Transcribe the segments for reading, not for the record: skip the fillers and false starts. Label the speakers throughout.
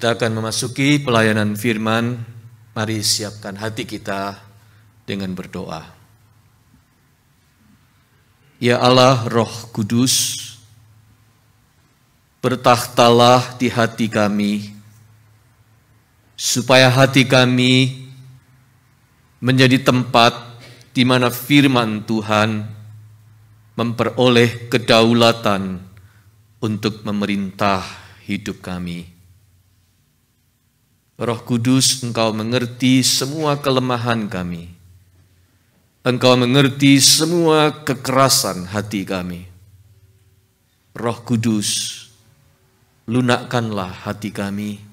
Speaker 1: Kita akan memasuki pelayanan firman. Mari siapkan hati kita dengan berdoa. Ya Allah, Roh Kudus, bertakhtalah di hati kami, supaya hati kami menjadi tempat di mana firman Tuhan memperoleh kedaulatan untuk memerintah hidup kami. Roh Kudus, Engkau mengerti semua kelemahan kami. Engkau mengerti semua kekerasan hati kami. Roh Kudus, lunakkanlah hati kami,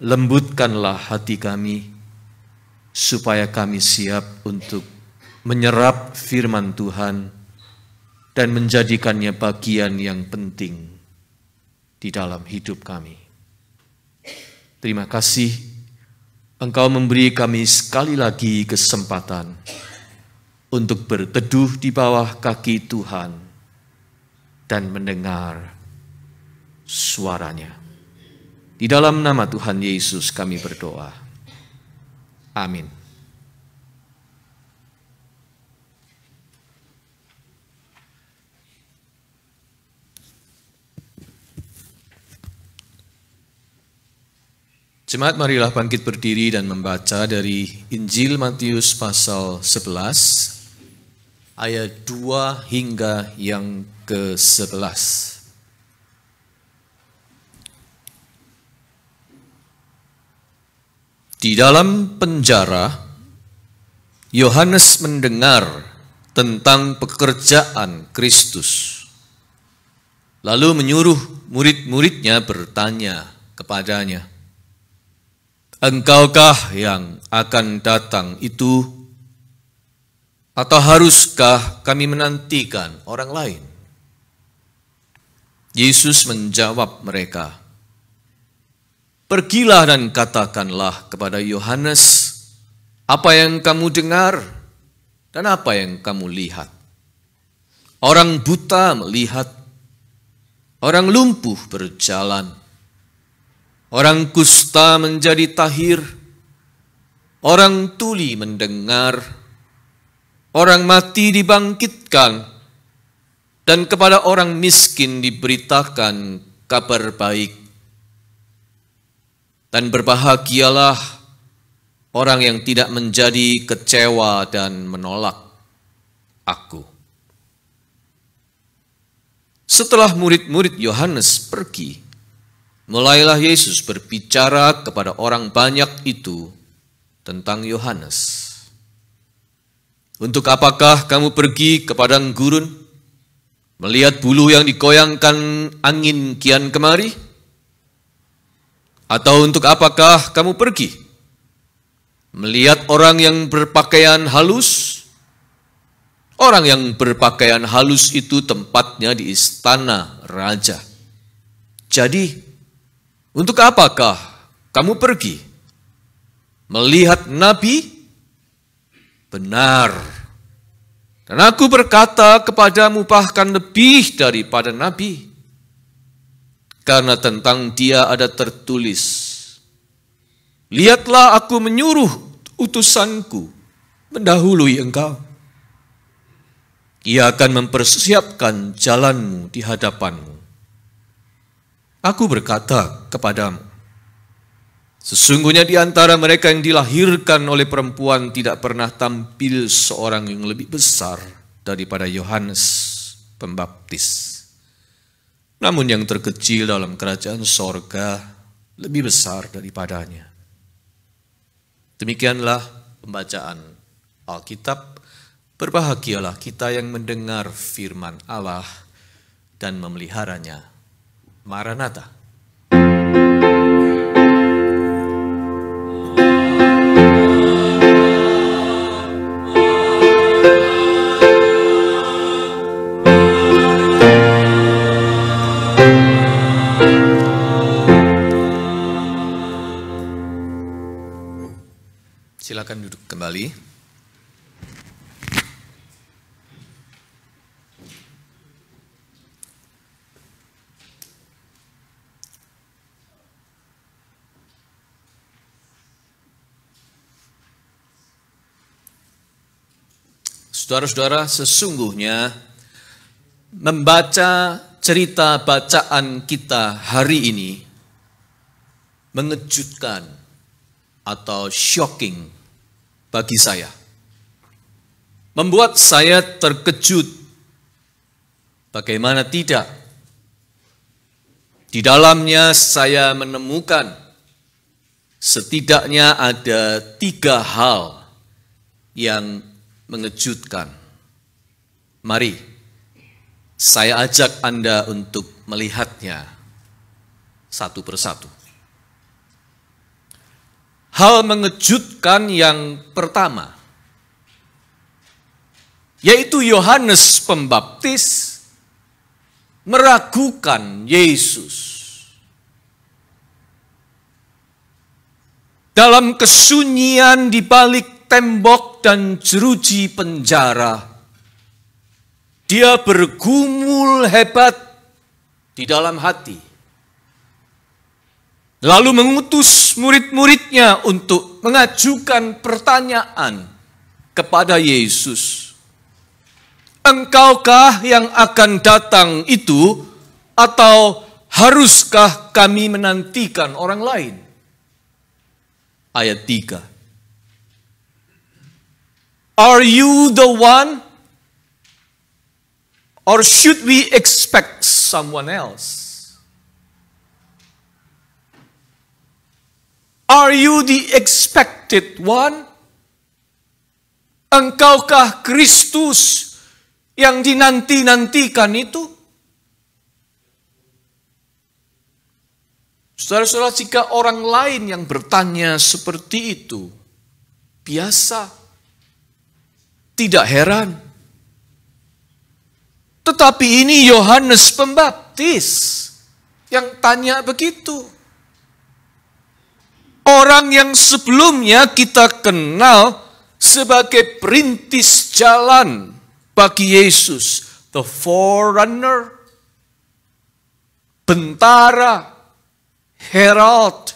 Speaker 1: lembutkanlah hati kami, supaya kami siap untuk menyerap firman Tuhan dan menjadikannya bagian yang penting di dalam hidup kami. Terima kasih Engkau memberi kami sekali lagi kesempatan untuk berteduh di bawah kaki Tuhan dan mendengar suaranya. Di dalam nama Tuhan Yesus kami berdoa. Amin. Jemaat, marilah bangkit berdiri dan membaca dari Injil Matius pasal 11, ayat 2 hingga yang ke-11. Di dalam penjara, Yohanes mendengar tentang pekerjaan Kristus, lalu menyuruh murid-muridnya bertanya kepadanya, "Engkaukah yang akan datang itu, atau haruskah kami menantikan orang lain?" Yesus menjawab mereka, "Pergilah dan katakanlah kepada Yohanes apa yang kamu dengar dan apa yang kamu lihat. Orang buta melihat, orang lumpuh berjalan, orang kusta menjadi tahir, orang tuli mendengar, orang mati dibangkitkan, dan kepada orang miskin diberitakan kabar baik. Dan berbahagialah orang yang tidak menjadi kecewa dan menolak Aku." Setelah murid-murid Yohanes pergi, mulailah Yesus berbicara kepada orang banyak itu tentang Yohanes. "Untuk apakah kamu pergi ke padang gurun, melihat buluh yang digoyangkan angin kian kemari? Atau untuk apakah kamu pergi melihat orang yang berpakaian halus? Orang yang berpakaian halus itu tempatnya di istana raja. Jadi, untuk apakah kamu pergi melihat nabi? Benar. Dan aku berkata kepadamu, bahkan lebih daripada nabi. Karena tentang dia ada tertulis, 'Lihatlah aku menyuruh utusanku mendahului engkau. Ia akan mempersiapkan jalanmu di hadapanmu.' Aku berkata kepadamu, sesungguhnya di antara mereka yang dilahirkan oleh perempuan tidak pernah tampil seorang yang lebih besar daripada Yohanes Pembaptis. Namun yang terkecil dalam kerajaan sorga lebih besar daripadanya." Demikianlah pembacaan Alkitab. Berbahagialah kita yang mendengar firman Allah dan memeliharanya. Maranatha. Silakan duduk kembali. Saudara-saudara, sesungguhnya membaca cerita bacaan kita hari ini mengejutkan atau shocking bagi saya. Membuat saya terkejut. Bagaimana tidak? Di dalamnya saya menemukan setidaknya ada 3 hal yang mengejutkan. Mari saya ajak Anda untuk melihatnya satu persatu. Hal mengejutkan yang pertama, yaitu Yohanes Pembaptis meragukan Yesus. Dalam kesunyian di balik tembok dan jeruji penjara, dia bergumul hebat di dalam hati. Lalu mengutus murid-muridnya untuk mengajukan pertanyaan kepada Yesus. Engkaukah yang akan datang itu, atau haruskah kami menantikan orang lain? Ayat 3. Are you the one? Or should we expect someone else? Are you the expected one? Engkaukah Kristus yang dinanti-nantikan itu? Saudara-saudara, jika orang lain yang bertanya seperti itu, biasa, tidak heran. Tetapi ini Yohanes Pembaptis yang tanya begitu. Orang yang sebelumnya kita kenal sebagai perintis jalan bagi Yesus, the forerunner, bentara, herald,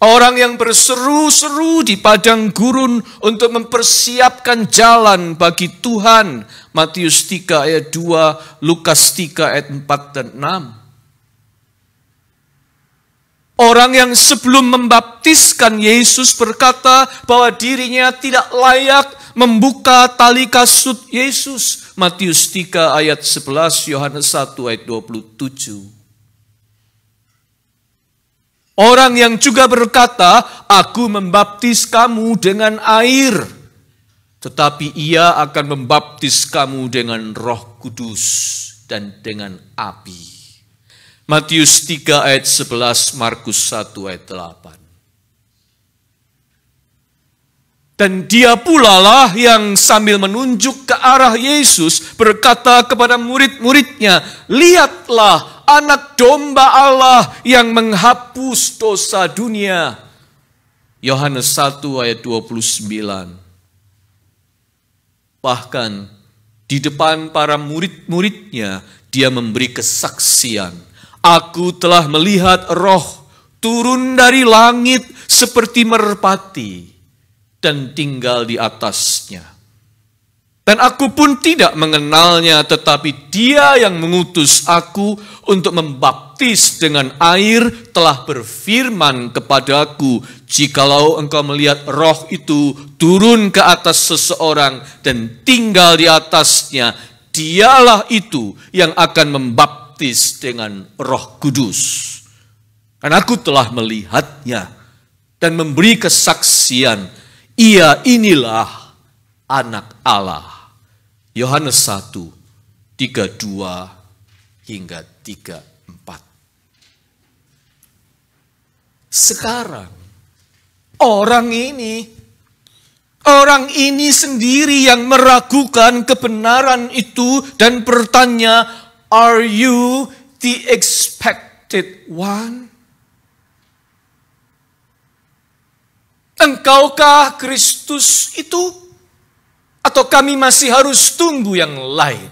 Speaker 1: orang yang berseru-seru di padang gurun untuk mempersiapkan jalan bagi Tuhan. Matius 3 ayat 2, Lukas 3 ayat 4 dan 6. Orang yang sebelum membaptiskan Yesus berkata bahwa dirinya tidak layak membuka tali kasut Yesus. Matius 3 ayat 11, Yohanes 1 ayat 27. Orang yang juga berkata, aku membaptis kamu dengan air, tetapi ia akan membaptis kamu dengan Roh Kudus dan dengan api. Matius 3 ayat 11, Markus 1 ayat 8. Dan dia pula lah yang sambil menunjuk ke arah Yesus berkata kepada murid-muridnya, lihatlah anak domba Allah yang menghapus dosa dunia. Yohanes 1 ayat 29. Bahkan di depan para murid-muridnya dia memberi kesaksian. Aku telah melihat Roh turun dari langit seperti merpati dan tinggal di atasnya. Dan aku pun tidak mengenalnya, tetapi dia yang mengutus aku untuk membaptis dengan air telah berfirman kepadaku, jikalau engkau melihat Roh itu turun ke atas seseorang dan tinggal di atasnya, dialah itu yang akan membaptis dengan Roh Kudus. Dan aku telah melihatnya dan memberi kesaksian, ia inilah anak Allah. Yohanes 1, 32 hingga 34. Sekarang orang ini sendiri yang meragukan kebenaran itu dan bertanya, are you the expected one? Engkaukah Kristus itu? Atau kami masih harus tunggu yang lain?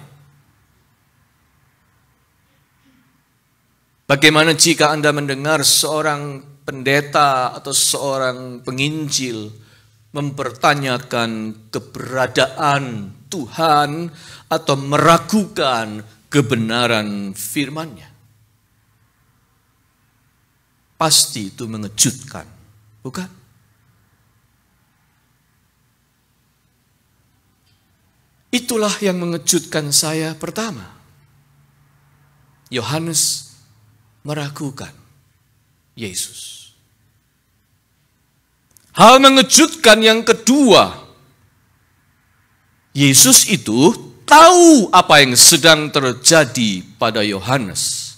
Speaker 1: Bagaimana jika Anda mendengar seorang pendeta atau seorang penginjil mempertanyakan keberadaan Tuhan atau meragukan kebenaran firman-Nya. Pasti itu mengejutkan, bukan? Itulah yang mengejutkan saya pertama. Yohanes meragukan Yesus. Hal mengejutkan yang kedua, Yesus itu tahu apa yang sedang terjadi pada Yohanes.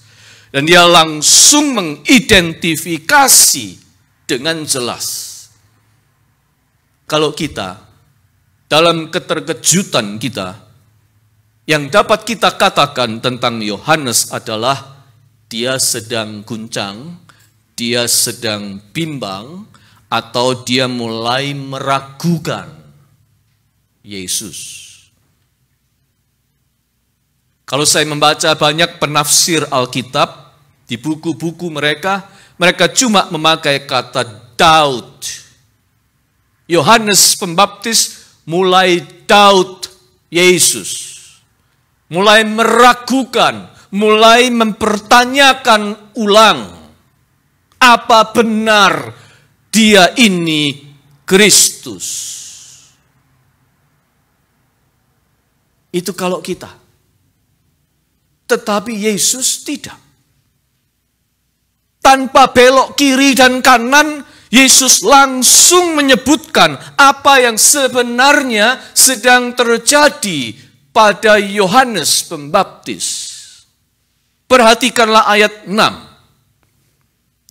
Speaker 1: Dan dia langsung mengidentifikasi dengan jelas. Kalau kita, dalam keterkejutan kita, yang dapat kita katakan tentang Yohanes adalah dia sedang guncang, dia sedang bimbang, atau dia mulai meragukan Yesus. Kalau saya membaca banyak penafsir Alkitab, di buku-buku mereka cuma memakai kata doubt. Yohanes Pembaptis mulai doubt Yesus. Mulai meragukan, mulai mempertanyakan ulang. Apa benar dia ini Kristus? Itu kalau kita. Tetapi Yesus tidak. Tanpa belok kiri dan kanan, Yesus langsung menyebutkan apa yang sebenarnya sedang terjadi pada Yohanes Pembaptis. Perhatikanlah ayat 6.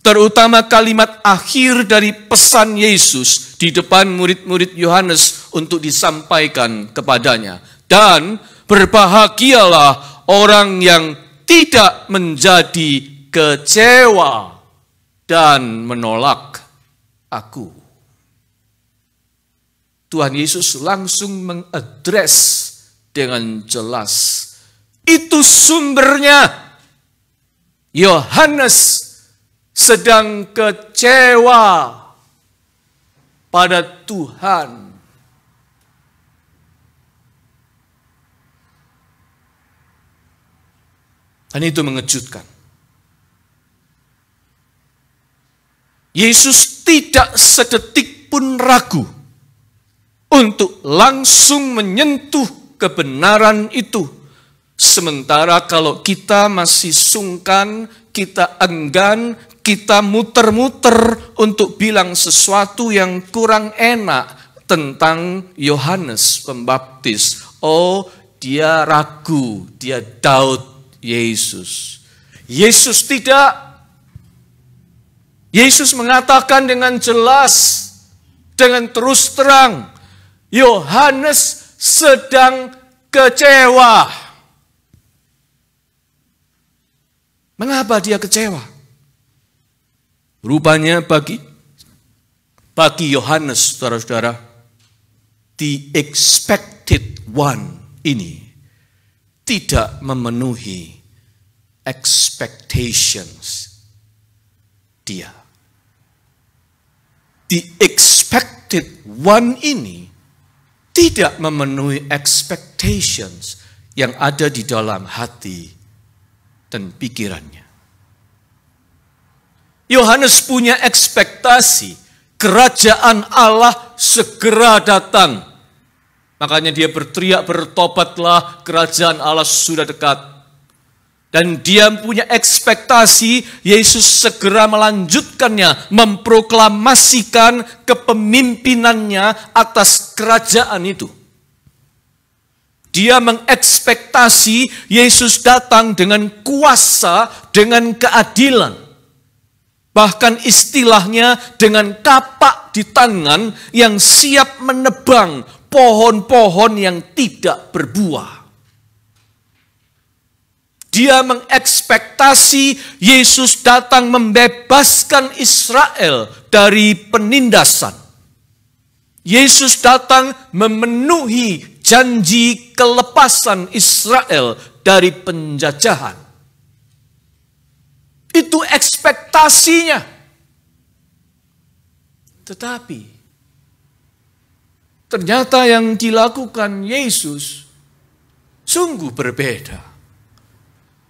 Speaker 1: Terutama kalimat akhir dari pesan Yesus di depan murid-murid Yohanes untuk disampaikan kepadanya. Dan berbahagialah orang yang tidak menjadi kecewa dan menolak aku. Tuhan Yesus langsung mengadres dengan jelas. Itu sumbernya. Yohanes sedang kecewa pada Tuhan. Dan itu mengejutkan. Yesus tidak sedetik pun ragu untuk langsung menyentuh kebenaran itu. Sementara kalau kita masih sungkan, kita enggan, kita muter-muter untuk bilang sesuatu yang kurang enak tentang Yohanes Pembaptis. Oh, dia ragu, dia doubt Yesus. Yesus tidak. Yesus mengatakan dengan jelas, dengan terus terang, Yohanes sedang kecewa. Mengapa dia kecewa? Rupanya bagi Yohanes, saudara-saudara, the expected one ini tidak memenuhi expectations dia. The expected one ini tidak memenuhi expectations yang ada di dalam hati dan pikirannya. Yohanes punya ekspektasi kerajaan Allah segera datang. Makanya dia berteriak, bertobatlah, kerajaan Allah sudah dekat. Dan dia punya ekspektasi Yesus segera melanjutkannya, memproklamasikan kepemimpinannya atas kerajaan itu. Dia mengekspektasi Yesus datang dengan kuasa, dengan keadilan. Bahkan istilahnya dengan kapak di tangan yang siap menebang pohon-pohon yang tidak berbuah. Dia mengekspektasi Yesus datang membebaskan Israel dari penindasan. Yesus datang memenuhi janji kelepasan Israel dari penjajahan. Itu ekspektasinya. Tetapi ternyata yang dilakukan Yesus sungguh berbeda.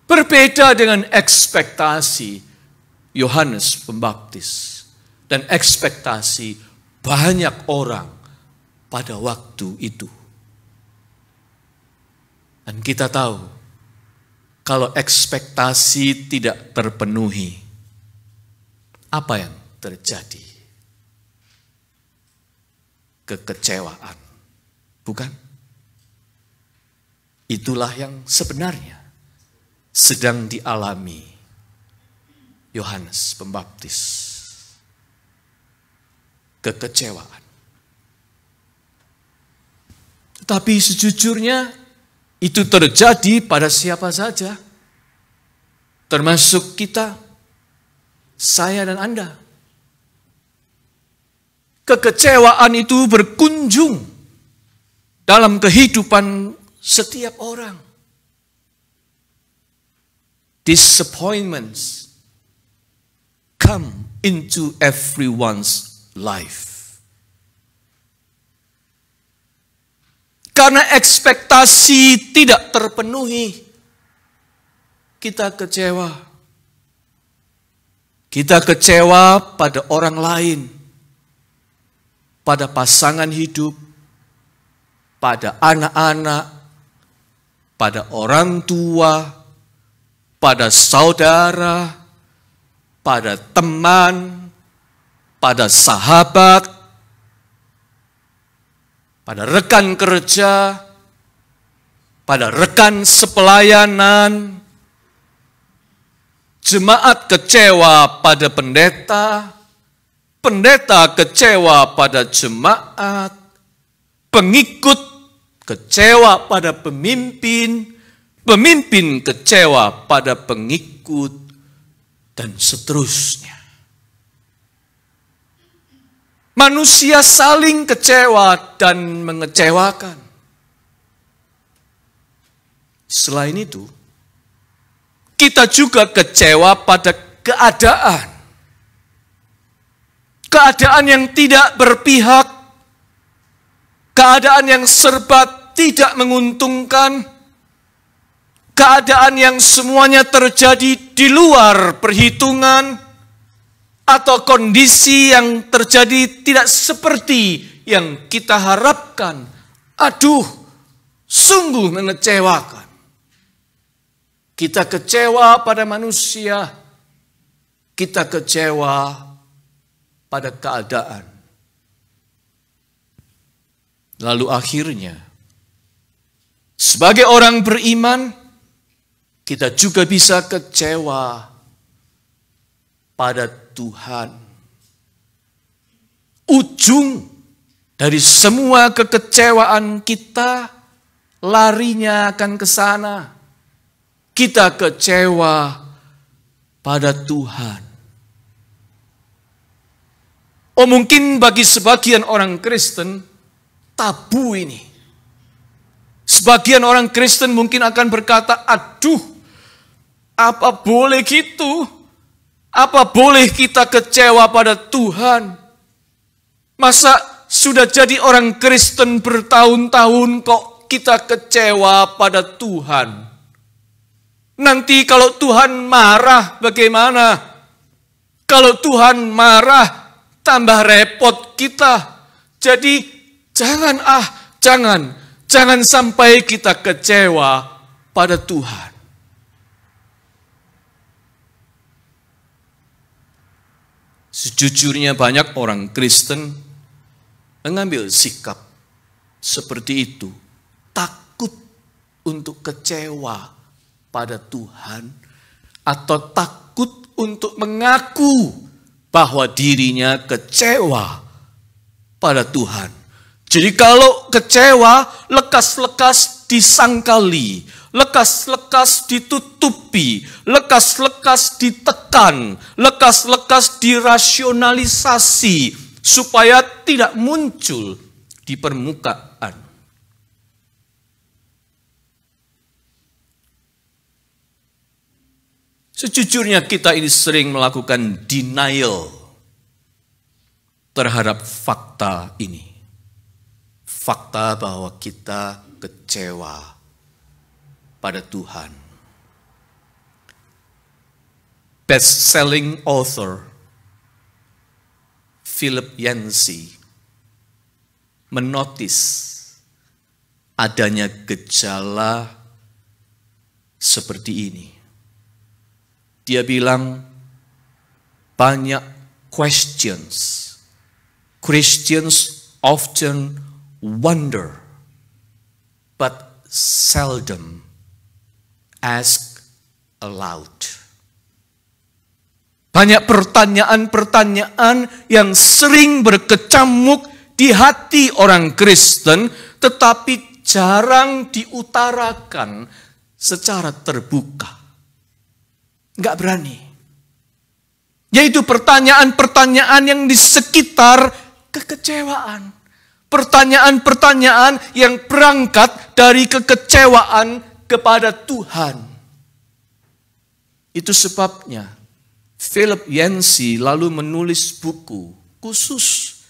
Speaker 1: Berbeda dengan ekspektasi Yohanes Pembaptis dan ekspektasi banyak orang pada waktu itu. Dan kita tahu, kalau ekspektasi tidak terpenuhi, apa yang terjadi? Kekecewaan, bukan? Itulah yang sebenarnya sedang dialami Yohanes Pembaptis. Kekecewaan. Tetapi sejujurnya itu terjadi pada siapa saja, termasuk kita, saya dan Anda. Kekecewaan itu berkunjung dalam kehidupan setiap orang. Disappointments come into everyone's life. Karena ekspektasi tidak terpenuhi, kita kecewa. Kita kecewa pada orang lain, pada pasangan hidup, pada anak-anak, pada orang tua, pada saudara, pada teman, pada sahabat, pada rekan kerja, pada rekan sepelayanan. Jemaat kecewa pada pendeta, pendeta kecewa pada jemaat, pengikut kecewa pada pemimpin, pemimpin kecewa pada pengikut, dan seterusnya. Manusia saling kecewa dan mengecewakan. Selain itu, kita juga kecewa pada keadaan. Keadaan yang tidak berpihak, keadaan yang serba tidak menguntungkan, keadaan yang semuanya terjadi di luar perhitungan, atau kondisi yang terjadi tidak seperti yang kita harapkan. Aduh, sungguh mengecewakan. Kita kecewa pada manusia, kita kecewa pada keadaan. Lalu akhirnya, sebagai orang beriman, kita juga bisa kecewa pada Tuhan. Ujung dari semua kekecewaan kita larinya akan ke sana. Kita kecewa pada Tuhan. Oh, mungkin bagi sebagian orang Kristen tabu ini. Sebagian orang Kristen mungkin akan berkata, aduh, apa boleh gitu? Apa boleh kita kecewa pada Tuhan? Masa sudah jadi orang Kristen bertahun-tahun kok kita kecewa pada Tuhan? Nanti kalau Tuhan marah bagaimana? Kalau Tuhan marah tambah repot kita. Jadi jangan sampai kita kecewa pada Tuhan. Sejujurnya banyak orang Kristen mengambil sikap seperti itu. Takut untuk kecewa pada Tuhan. Atau takut untuk mengaku bahwa dirinya kecewa pada Tuhan. Jadi kalau kecewa, lekas-lekas disangkali, lekas-lekas ditutupi, lekas-lekas ditekan, lekas-lekas dirasionalisasi, supaya tidak muncul di permukaan. Sejujurnya kita ini sering melakukan denial terhadap fakta ini. fakta bahwa kita kecewa pada Tuhan. Best-selling author Philip Yancey menotis adanya gejala seperti ini. Dia bilang banyak questions. Christians often wonder, but seldom ask aloud. Banyak pertanyaan-pertanyaan yang sering berkecamuk di hati orang Kristen, tetapi jarang diutarakan secara terbuka. Enggak berani. Yaitu pertanyaan-pertanyaan yang di sekitar kekecewaan. Pertanyaan-pertanyaan yang berangkat dari kekecewaan kepada Tuhan. Itu sebabnya Philip Yancey lalu menulis buku khusus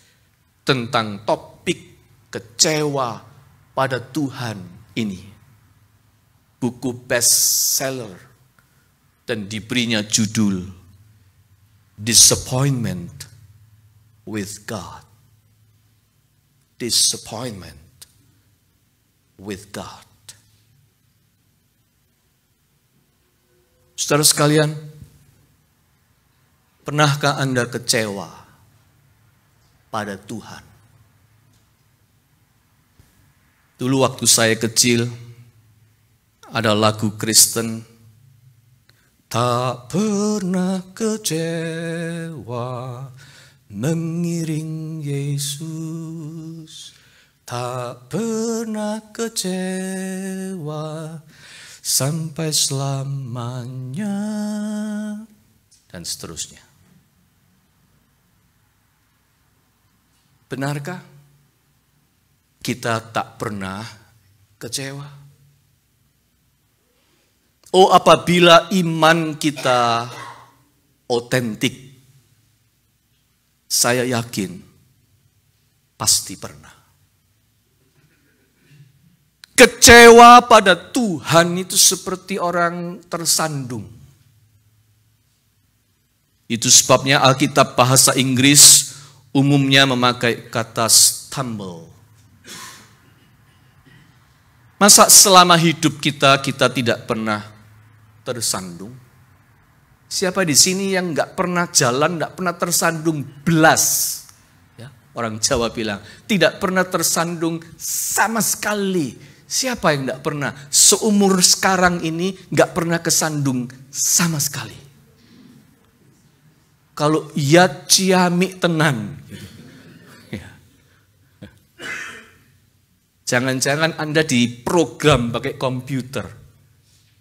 Speaker 1: tentang topik kecewa pada Tuhan ini. Buku bestseller dan diberinya judul Disappointment with God. Disappointment with God. Saudara sekalian, pernahkah Anda kecewa pada Tuhan? Dulu waktu saya kecil, ada lagu Kristen, tak pernah kecewa mengiring Yesus, tak pernah kecewa sampai selamanya, dan seterusnya. Benarkah kita tak pernah kecewa? Oh, apabila iman kita otentik, saya yakin pasti pernah. Kecewa pada Tuhan itu seperti orang tersandung. Itu sebabnya Alkitab bahasa Inggris umumnya memakai kata stumble. Masa selama hidup kita tidak pernah tersandung? Siapa di sini yang nggak pernah jalan, nggak pernah tersandung belas? Ya, orang Jawa bilang tidak pernah tersandung sama sekali. Siapa yang nggak pernah? Seumur sekarang ini nggak pernah kesandung sama sekali. Kalau ya ciamik tenan. Ya. Jangan-jangan Anda diprogram pakai komputer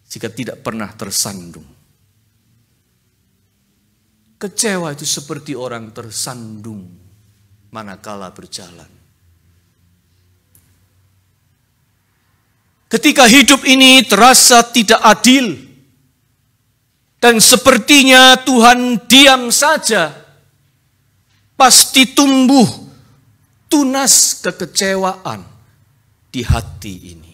Speaker 1: jika tidak pernah tersandung. Kecewa itu seperti orang tersandung manakala berjalan. Ketika hidup ini terasa tidak adil dan sepertinya Tuhan diam saja, pasti tumbuh tunas kekecewaan di hati ini.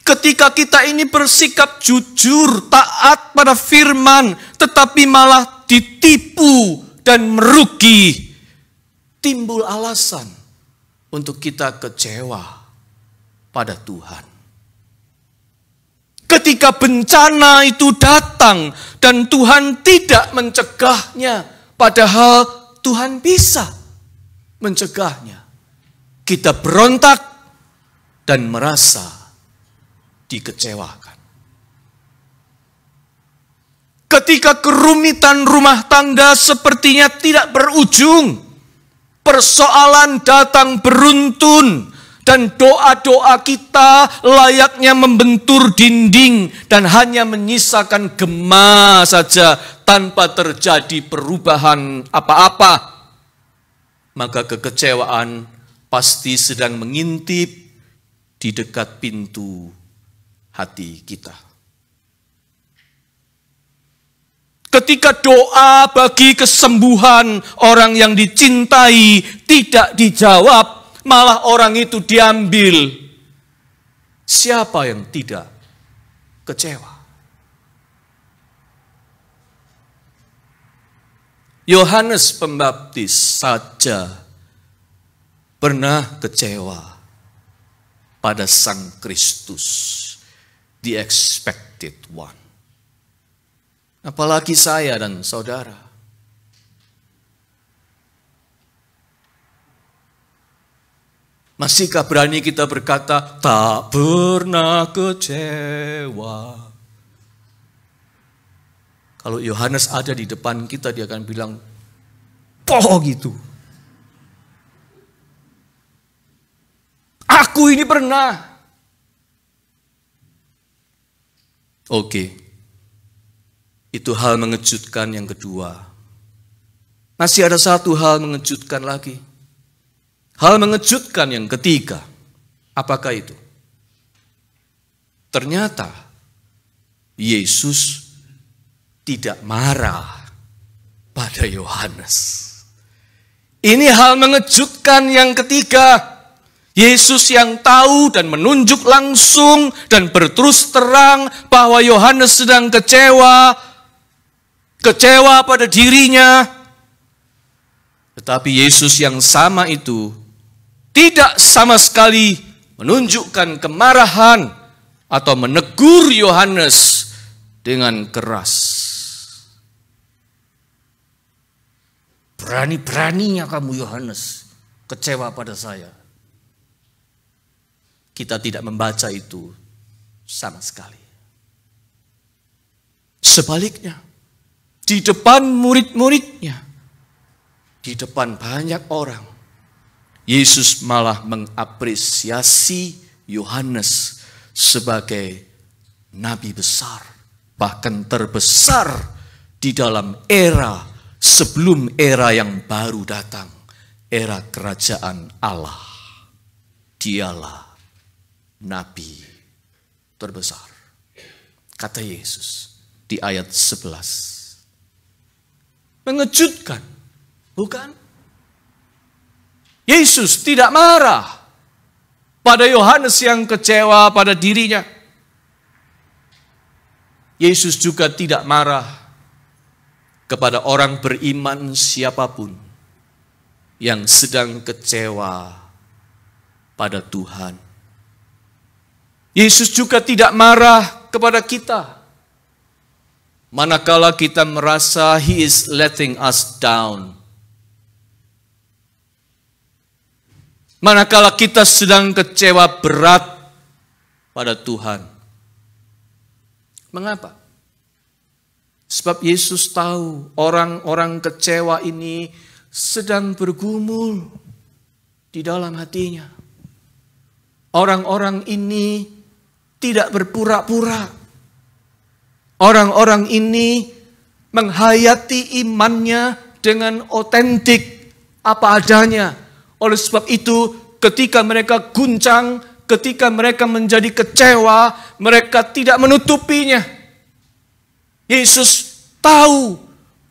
Speaker 1: Ketika kita ini bersikap jujur, taat pada firman, tetapi malah ditipu dan merugi, timbul alasan untuk kita kecewa pada Tuhan. Ketika bencana itu datang dan Tuhan tidak mencegahnya, padahal Tuhan bisa mencegahnya, kita berontak dan merasa dikecewakan. Ketika kerumitan rumah tangga sepertinya tidak berujung, persoalan datang beruntun, dan doa-doa kita layaknya membentur dinding dan hanya menyisakan gema saja tanpa terjadi perubahan apa-apa. Maka kekecewaan pasti sedang mengintip di dekat pintu hati kita. Ketika doa bagi kesembuhan orang yang dicintai tidak dijawab, malah orang itu diambil. Siapa yang tidak kecewa? Yohanes Pembaptis saja pernah kecewa pada Sang Kristus, the expected one. Apalagi saya dan saudara. Masihkah berani kita berkata, tak pernah kecewa? Kalau Yohanes ada di depan kita, dia akan bilang, poh gitu. Aku ini pernah. Oke. Itu hal mengejutkan yang kedua. Masih ada satu hal mengejutkan lagi. Hal mengejutkan yang ketiga. Apakah itu? Ternyata Yesus tidak marah pada Yohanes. Ini hal mengejutkan yang ketiga. Yesus yang tahu dan menunjuk langsung dan berterus terang bahwa Yohanes sedang kecewa pada dirinya. Tetapi Yesus yang sama itu tidak sama sekali menunjukkan kemarahan atau menegur Yohanes dengan keras. Berani-beraninya kamu Yohanes kecewa pada saya. Kita tidak membaca itu sama sekali. Sebaliknya, di depan murid-muridnya, di depan banyak orang, Yesus malah mengapresiasi Yohanes sebagai nabi besar, bahkan terbesar di dalam era sebelum era yang baru datang, era kerajaan Allah. Dialah nabi terbesar, kata Yesus di ayat 11. Mengejutkan, bukan? Yesus tidak marah pada Yohanes yang kecewa pada dirinya. Yesus juga tidak marah kepada orang beriman siapapun yang sedang kecewa pada Tuhan. Yesus juga tidak marah kepada kita manakala kita merasa He is letting us down. Manakala kita sedang kecewa berat pada Tuhan. Mengapa? Sebab Yesus tahu orang-orang kecewa ini sedang bergumul di dalam hatinya. Orang-orang ini tidak berpura-pura. Orang-orang ini menghayati imannya dengan otentik apa adanya. Oleh sebab itu, ketika mereka guncang, ketika mereka menjadi kecewa, mereka tidak menutupinya. Yesus tahu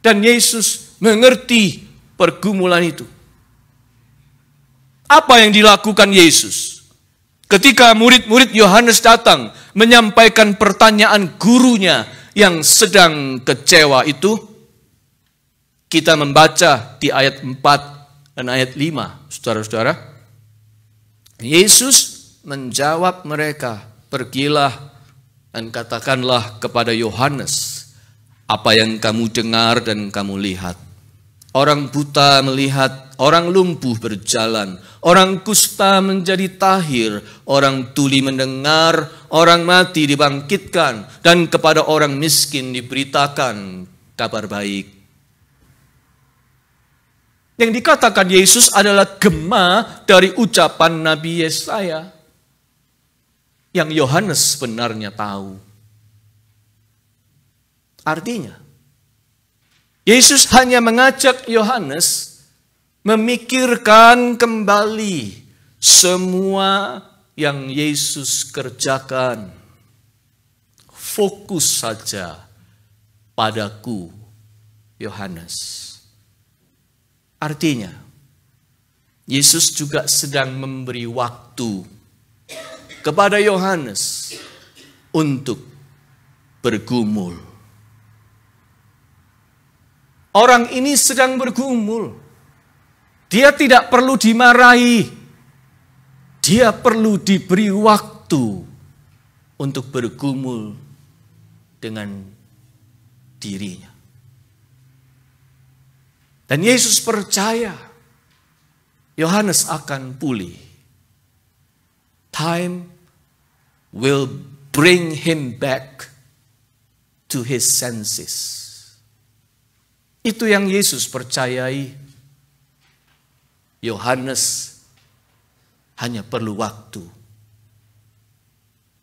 Speaker 1: dan Yesus mengerti pergumulan itu. Apa yang dilakukan Yesus? Ketika murid-murid Yohanes datang menyampaikan pertanyaan gurunya yang sedang kecewa itu, kita membaca di ayat 4 dan ayat 5, saudara-saudara. Yesus menjawab mereka, pergilah dan katakanlah kepada Yohanes apa yang kamu dengar dan kamu lihat. Orang buta melihat, orang lumpuh berjalan, orang kusta menjadi tahir, orang tuli mendengar, orang mati dibangkitkan, dan kepada orang miskin diberitakan kabar baik. Yang dikatakan Yesus adalah gema dari ucapan Nabi Yesaya yang Yohanes sebenarnya tahu. Artinya, Yesus hanya mengajak Yohanes memikirkan kembali semua yang Yesus kerjakan. Fokus saja padaku Yohanes. Artinya, Yesus juga sedang memberi waktu kepada Yohanes untuk bergumul. Orang ini sedang bergumul. Dia tidak perlu dimarahi. Dia perlu diberi waktu untuk bergumul dengan dirinya. Dan Yesus percaya Yohanes akan pulih. Time will bring him back to his senses. Itu yang Yesus percayai. Yohanes hanya perlu waktu.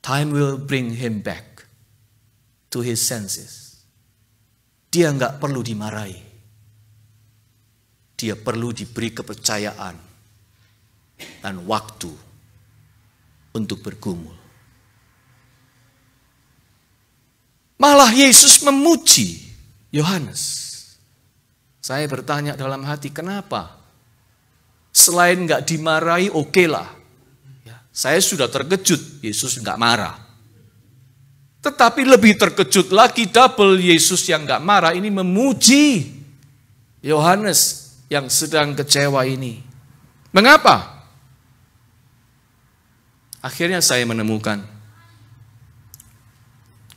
Speaker 1: Time will bring him back to his senses. Dia nggak perlu dimarahi. Dia perlu diberi kepercayaan dan waktu untuk bergumul. Malah Yesus memuji Yohanes. Saya bertanya dalam hati, kenapa? Selain nggak dimarahi, oke lah. Ya, saya sudah terkejut, Yesus nggak marah. Tetapi lebih terkejut lagi, double Yesus yang nggak marah ini memuji Yohanes yang sedang kecewa ini. Mengapa? Akhirnya saya menemukan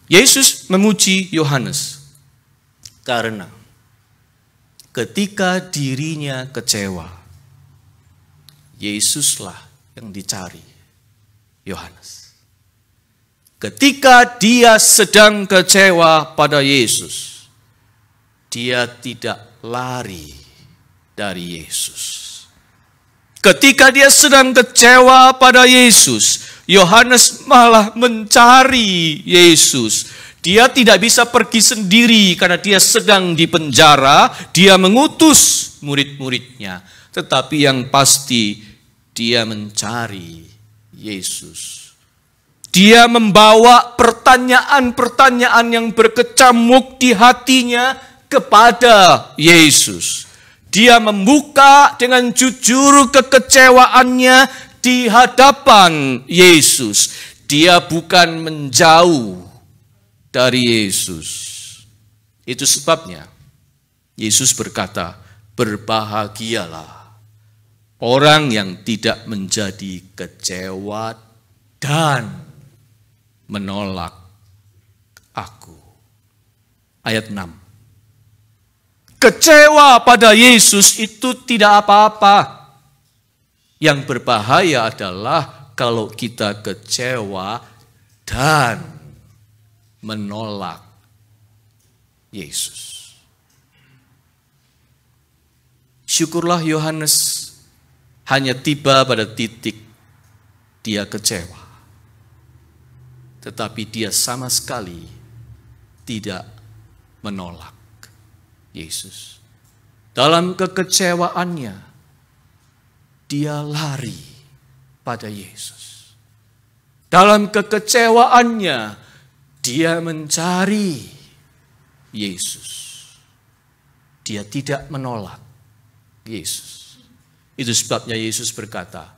Speaker 1: Yesus memuji Yohanes karena ketika dirinya kecewa, Yesuslah yang dicari Yohanes. Ketika dia sedang kecewa pada Yesus, dia tidak lari dari Yesus. Ketika dia sedang kecewa pada Yesus, Yohanes malah mencari Yesus. Dia tidak bisa pergi sendiri karena dia sedang di penjara. Dia mengutus murid-muridnya. Tetapi yang pasti dia mencari Yesus. Dia membawa pertanyaan-pertanyaan yang berkecamuk di hatinya kepada Yesus. Dia membuka dengan jujur kekecewaannya di hadapan Yesus. Dia bukan menjauh dari Yesus. Itu sebabnya Yesus berkata, berbahagialah orang yang tidak menjadi kecewa dan menolak aku. Ayat 6. Kecewa pada Yesus itu tidak apa-apa. Yang berbahaya adalah kalau kita kecewa dan menolak Yesus. Syukurlah Yohanes hanya tiba pada titik dia kecewa. Tetapi dia sama sekali tidak menolak Yesus. Dalam kekecewaannya, dia lari pada Yesus. Dalam kekecewaannya, dia mencari Yesus. Dia tidak menolak Yesus. Itu sebabnya Yesus berkata,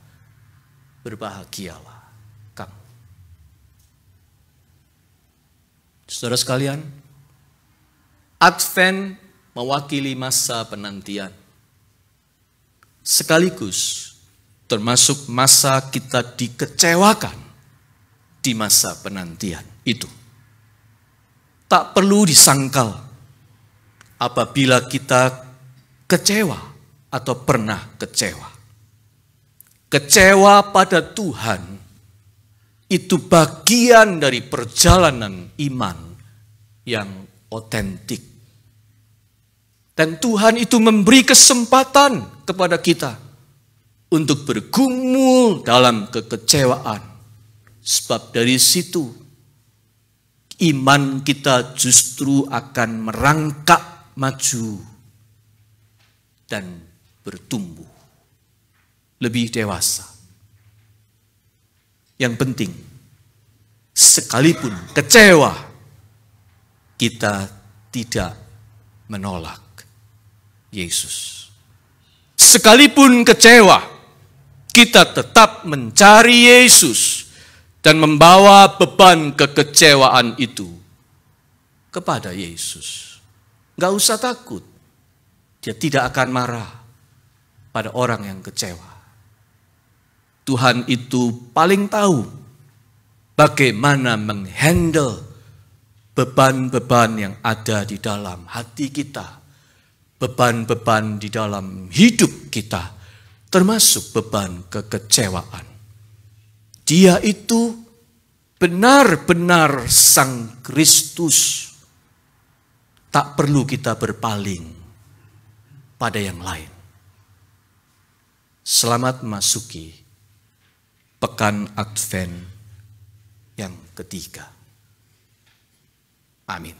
Speaker 1: berbahagialah kamu. Saudara sekalian, Advent mewakili masa penantian. Sekaligus termasuk masa kita dikecewakan di masa penantian itu. Tak perlu disangkal apabila kita kecewa atau pernah kecewa. Kecewa pada Tuhan itu bagian dari perjalanan iman yang otentik. Dan Tuhan itu memberi kesempatan kepada kita untuk bergumul dalam kekecewaan. Sebab dari situ iman kita justru akan merangkak maju dan bertumbuh lebih dewasa. Yang penting, sekalipun kecewa, kita tidak menolak Yesus. Sekalipun kecewa, kita tetap mencari Yesus dan membawa beban kekecewaan itu kepada Yesus. Gak usah takut, dia tidak akan marah pada orang yang kecewa. Tuhan itu paling tahu bagaimana menghandle beban-beban yang ada di dalam hati kita, beban-beban di dalam hidup kita, termasuk beban kekecewaan. Dia itu benar-benar Sang Kristus. Tak perlu kita berpaling pada yang lain. Selamat memasuki pekan Advent yang ketiga. Amin.